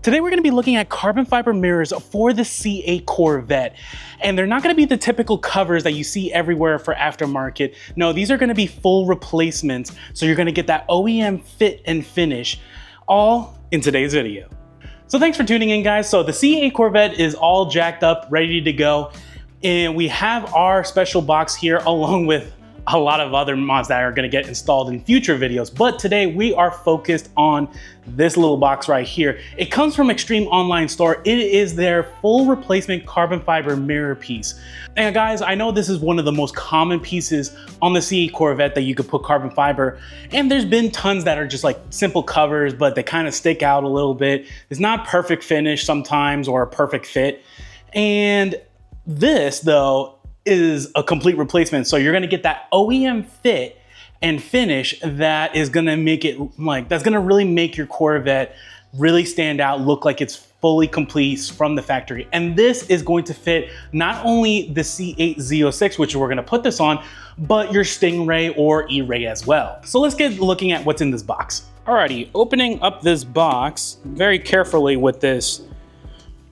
Today we're going to be looking at carbon fiber mirrors for the C8 Corvette, and they're not going to be the typical covers that you see everywhere for aftermarket. No, these are going to be full replacements, so you're going to get that OEM fit and finish, all in today's video. So thanks for tuning in, guys. So the C8 Corvette is all jacked up, ready to go, and we have our special box here along with a lot of other mods that are going to get installed in future videos. But today we are focused on this little box right here. It comes from Extreme Online Store. It is their full replacement carbon fiber mirror piece. And guys, I know this is one of the most common pieces on the C8 Corvette that you could put carbon fiber. And there's been tons that are just like simple covers, but they kind of stick out a little bit. It's not perfect finish sometimes or a perfect fit. And this though is a complete replacement. So you're gonna get that OEM fit and finish that is gonna make it that's gonna really make your Corvette really stand out, look like it's fully complete from the factory. And this is going to fit not only the C8 Z06, which we're gonna put this on, but your Stingray or E-Ray as well. So let's get looking at what's in this box. Alrighty, opening up this box very carefully with this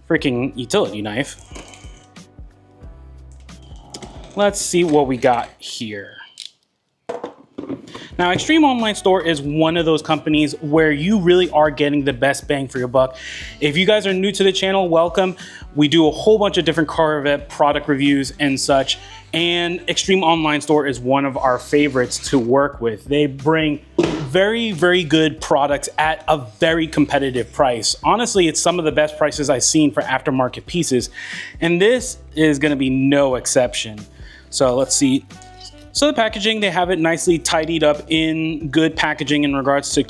freaking utility knife. Let's see what we got here. Now, Extreme Online Store is one of those companies where you really are getting the best bang for your buck. If you guys are new to the channel, welcome. We do a whole bunch of different Corvette product reviews and such, and Extreme Online Store is one of our favorites to work with. They bring very, very good products at a very competitive price. Honestly, it's some of the best prices I've seen for aftermarket pieces, and this is gonna be no exception. So let's see. So the packaging, they have it nicely tidied up in good packaging in regards to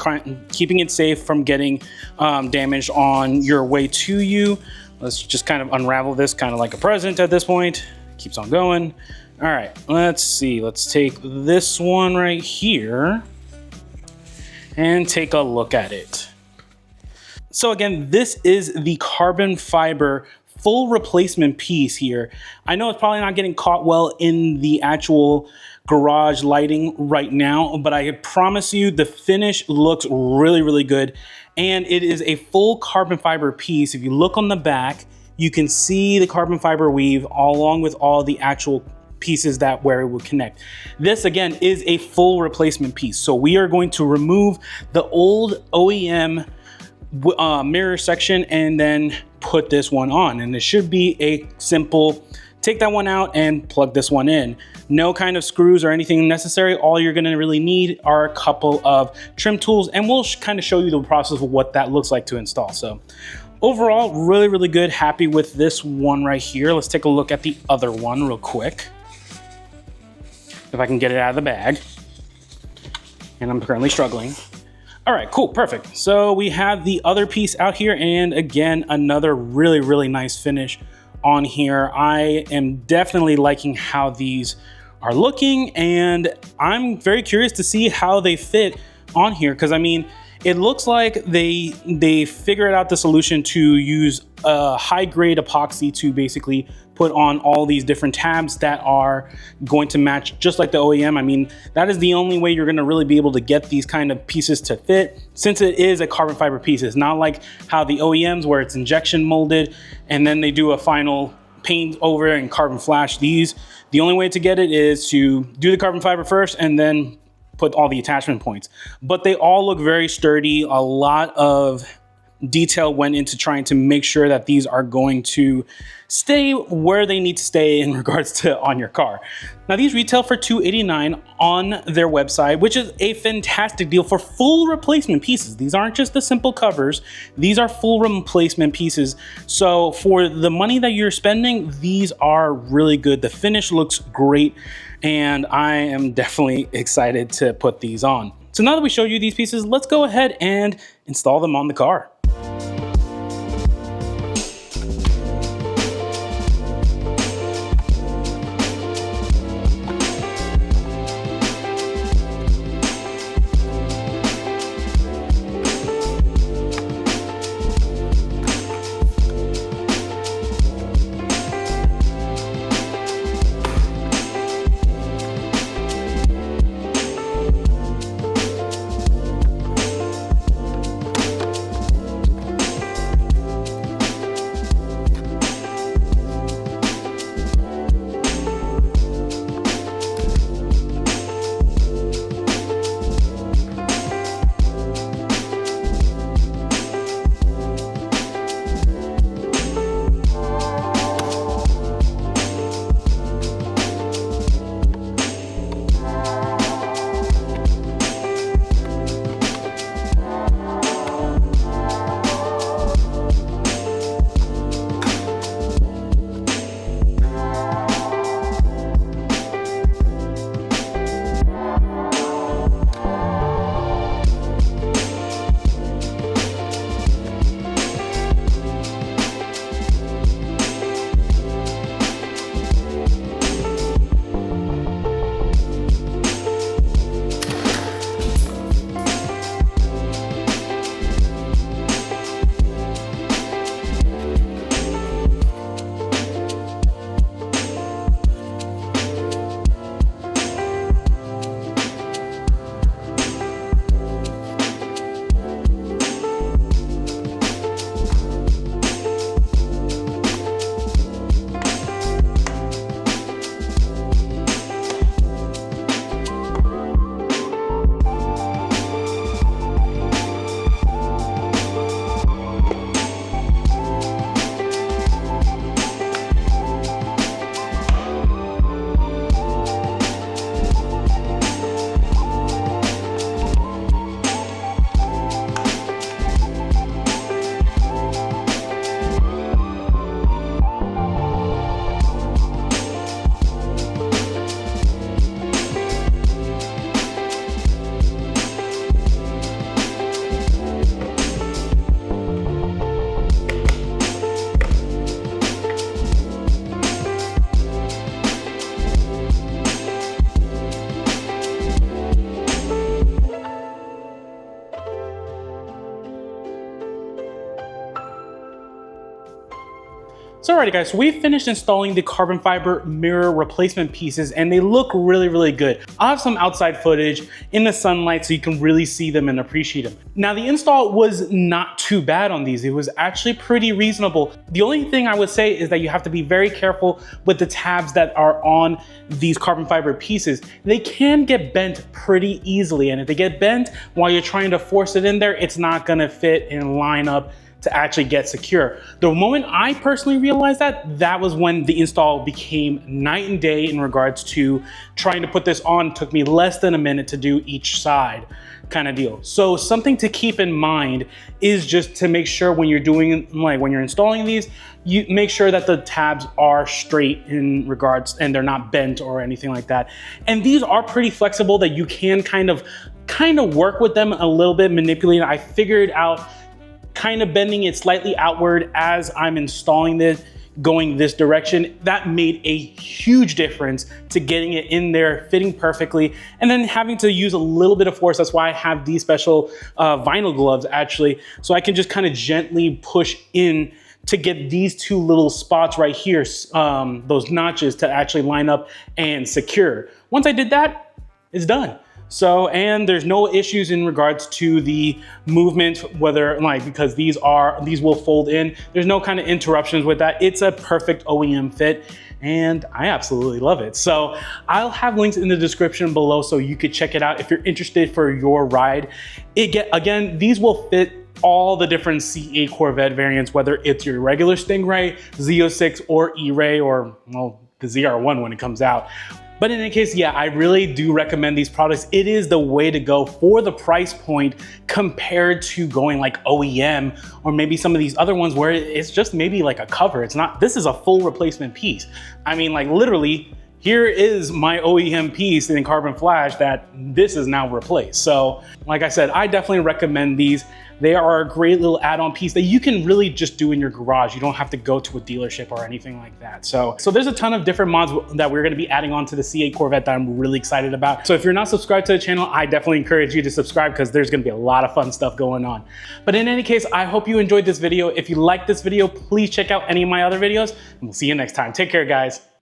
keeping it safe from getting damaged on your way to you. Let's just kind of unravel this kind of like a present at this point. Keeps on going. All right, let's see. Let's take this one right here and take a look at it. So again, this is the carbon fiber full replacement piece here. I know it's probably not getting caught well in the actual garage lighting right now, but I promise you the finish looks really, really good. And it is a full carbon fiber piece. If you look on the back, you can see the carbon fiber weave along with all the actual pieces that where it will connect. This again is a full replacement piece. So we are going to remove the old OEM mirror section and then put this one on, and it should be a simple take that one out and plug this one in. No kind of screws or anything necessary. All you're gonna really need are a couple of trim tools, and we'll kind of show you the process of what that looks like to install. So overall, really, really good. Happy with this one right here. Let's take a look at the other one real quick. If I can get it out of the bag. And I'm currently struggling. All right, cool, perfect. So we have the other piece out here, and again, another really, really nice finish on here. I am definitely liking how these are looking, and I'm very curious to see how they fit on here, because I mean, it looks like they figured out the solution to use a high-grade epoxy to basically put on all these different tabs that are going to match just like the OEM. I mean, that is the only way you're gonna really be able to get these kind of pieces to fit, since it is a carbon fiber piece. It's not like how the OEMs where it's injection molded and then they do a final paint over and carbon flash. These, the only way to get it is to do the carbon fiber first and then put all the attachment points. But they all look very sturdy. A lot of detail went into trying to make sure that these are going to stay where they need to stay in regards to on your car. Now these retail for $289 on their website, which is a fantastic deal for full replacement pieces. These aren't just the simple covers, these are full replacement pieces. So for the money that you're spending, these are really good. The finish looks great, and I am definitely excited to put these on. So now that we showed you these pieces, let's go ahead and install them on the car. So alrighty guys, so we finished installing the carbon fiber mirror replacement pieces and they look really, really good. I'll have some outside footage in the sunlight so you can really see them and appreciate them. Now the install was not too bad on these. It was actually pretty reasonable. The only thing I would say is that you have to be very careful with the tabs that are on these carbon fiber pieces. They can get bent pretty easily, and if they get bent while you're trying to force it in there, it's not gonna fit and line up to actually get secure. The moment I personally realized that was when the install became night and day in regards to trying to put this on. It took me less than a minute to do each side kind of deal. So something to keep in mind is just to make sure when you're doing, like when you're installing these, you make sure that the tabs are straight in regards and they're not bent or anything like that. And these are pretty flexible that you can kind of work with them a little bit, manipulate. I figured out kind of bending it slightly outward as I'm installing this, going this direction. That made a huge difference to getting it in there, fitting perfectly, and then having to use a little bit of force. That's why I have these special vinyl gloves actually, so I can just kind of gently push in to get these two little spots right here, those notches to actually line up and secure. Once I did that, it's done. So, and there's no issues in regards to the movement, whether because these will fold in. There's no kind of interruptions with that. It's a perfect OEM fit and I absolutely love it. So I'll have links in the description below so you could check it out if you're interested for your ride. Again, these will fit all the different C8 Corvette variants, whether it's your regular Stingray, Z06 or E-Ray, or well, the ZR1 when it comes out. But in any case, yeah, I really do recommend these products. It is the way to go for the price point compared to going like OEM or maybe some of these other ones where it's just maybe like a cover. It's not, this is a full replacement piece. I mean, like literally, here is my OEM piece in carbon flash that this is now replaced. So like I said, I definitely recommend these. They are a great little add-on piece that you can really just do in your garage. You don't have to go to a dealership or anything like that. So there's a ton of different mods that we're gonna be adding on to the C8 Corvette that I'm really excited about. So if you're not subscribed to the channel, I definitely encourage you to subscribe because there's gonna be a lot of fun stuff going on. But in any case, I hope you enjoyed this video. If you liked this video, please check out any of my other videos and we'll see you next time. Take care, guys.